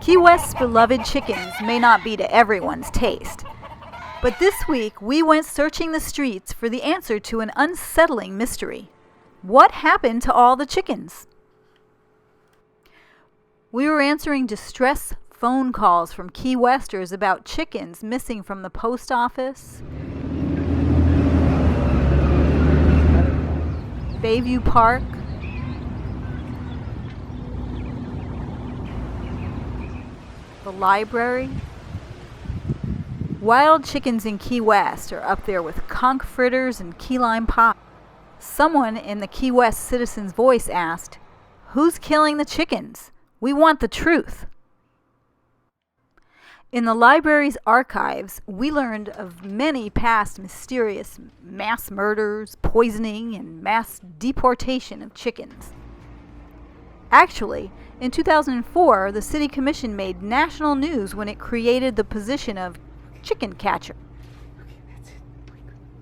Key West's beloved chickens may not be to everyone's taste. But this week, we went searching the streets for the answer to an unsettling mystery. What happened to all the chickens? We were answering distress phone calls from Key Westers about chickens missing from the post office, Bayview Park, the library. Wild chickens in Key West are up there with conch fritters and key lime pie. Someone in the Key West Citizen's Voice asked, "Who's killing the chickens? We want the truth." In the library's archives, we learned of many past mysterious mass murders, poisoning, and mass deportation of chickens. Actually, in 2004, the City Commission made national news when it created the position of chicken catcher.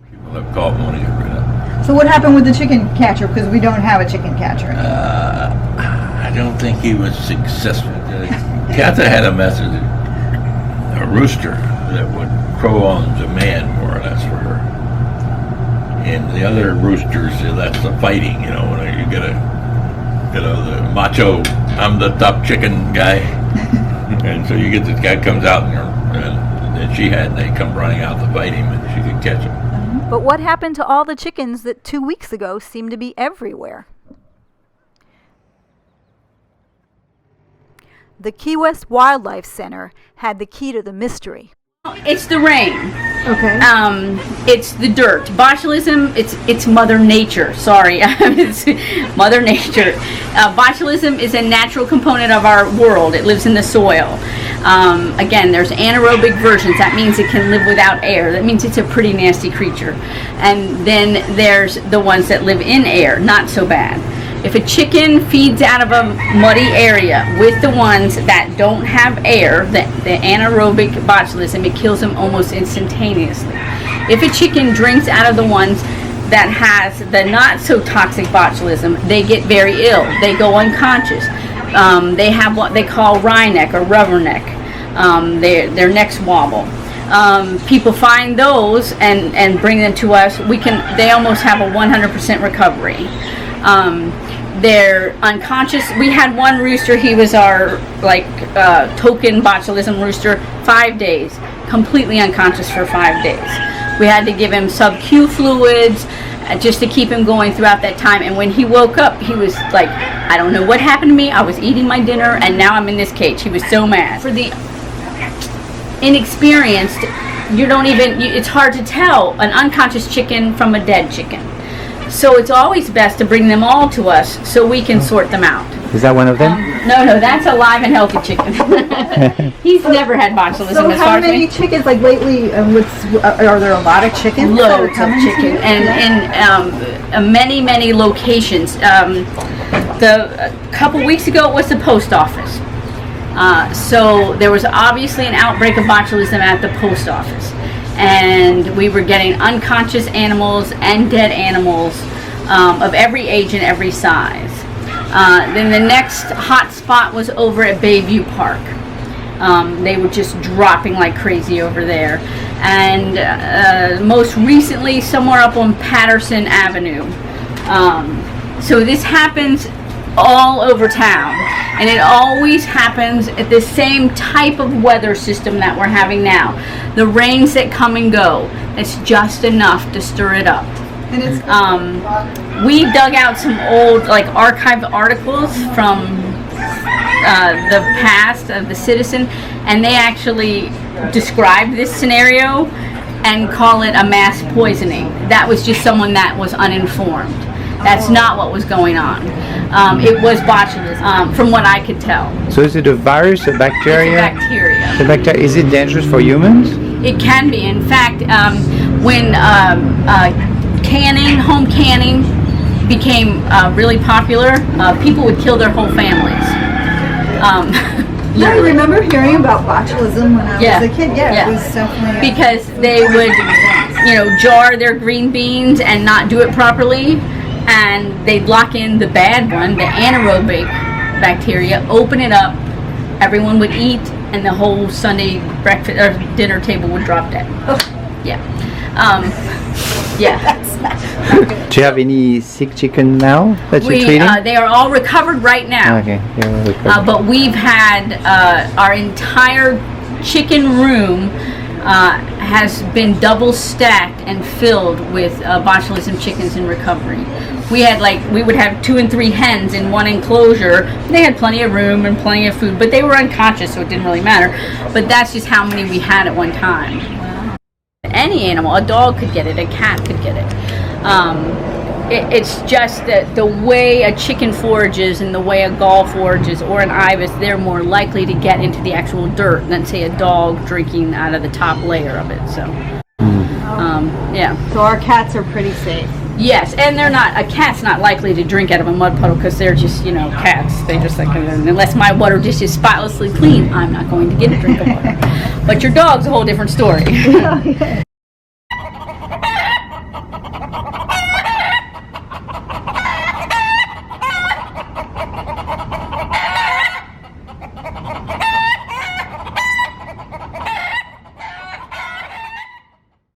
People have called money over that. So what happened with the chicken catcher? Because we don't have a chicken catcher. I don't think he was successful. Katha had a message, a rooster that would crow on demand, more or less, for her. And the other roosters, that's the fighting, when you get the macho, I'm the top chicken guy. And so you get this guy comes out and she had, and they come running out to fight him, and she could catch him. But what happened to all the chickens that 2 weeks ago seemed to be everywhere? The Key West Wildlife Center had the key to the mystery. It's the rain. Okay. It's the dirt. Botulism, it's Mother Nature. Sorry, it's Mother Nature. Botulism is a natural component of our world. It lives in the soil. Again, there's anaerobic versions. That means it can live without air. That means it's a pretty nasty creature. And then there's the ones that live in air. Not so bad. If a chicken feeds out of a muddy area with the ones that don't have air, the anaerobic botulism, it kills them almost instantaneously. If a chicken drinks out of the ones that has the not so toxic botulism, they get very ill. They go unconscious. They have what they call wry neck or rubber neck. Their necks wobble. People find those and bring them to us. They almost have a 100% recovery. They're unconscious. We had one rooster, he was our token botulism rooster, 5 days, completely unconscious for 5 days. We had to give him sub-Q fluids just to keep him going throughout that time. And when he woke up, he was like, I don't know what happened to me. I was eating my dinner and now I'm in this cage. He was so mad. For the inexperienced, it's hard to tell an unconscious chicken from a dead chicken. So it's always best to bring them all to us so we can sort them out. Is that one of them? No, that's a live and healthy chicken. He's never had botulism. So as how far as many chickens, lately, are there a lot of chickens? Loads of chicken. And many, many locations. A couple weeks ago, it was the post office. So there was obviously an outbreak of botulism at the post office. And we were getting unconscious animals and dead animals of every age and every size. Then the next hot spot was over at Bayview Park. They were just dropping like crazy over there. And most recently, somewhere up on Patterson Avenue. So this happens all over town, and it always happens at the same type of weather system that we're having now. The rains that come and go, it's just enough to stir it up. And it's we dug out some old archived articles from the past of the Citizen, and they actually describe this scenario and call it a mass poisoning. That was just someone that was uninformed. That's not what was going on. It was botulism, from what I could tell. So is it a virus, a bacteria? It's a bacteria. The bacteria, is it dangerous for humans? It can be. In fact, when home canning became really popular, people would kill their whole families. I remember hearing about botulism when I was a kid. Yeah, it was definitely because they would, jar their green beans and not do it properly, and they'd lock in the bad one, the anaerobic bacteria, open it up, everyone would eat, and the whole Sunday breakfast or dinner table would drop dead. Yeah. Yeah. Do you have any sick chicken now that you're treating? They are all recovered right now. Okay. You're recovered. But we've had our entire chicken room has been double stacked and filled with botulism chickens in recovery. We would have 2 and 3 hens in one enclosure. They had plenty of room and plenty of food, but they were unconscious, so it didn't really matter. But that's just how many we had at one time. Any animal, a dog could get it, a cat could get it. It's just that the way a chicken forages and the way a gull forages or an ibis, they're more likely to get into the actual dirt than, say, a dog drinking out of the top layer of it. So, yeah. So our cats are pretty safe. Yes, and a cat's not likely to drink out of a mud puddle because they're just, cats. They just like, unless my water dish is spotlessly clean, I'm not going to get a drink of water. But your dog's a whole different story.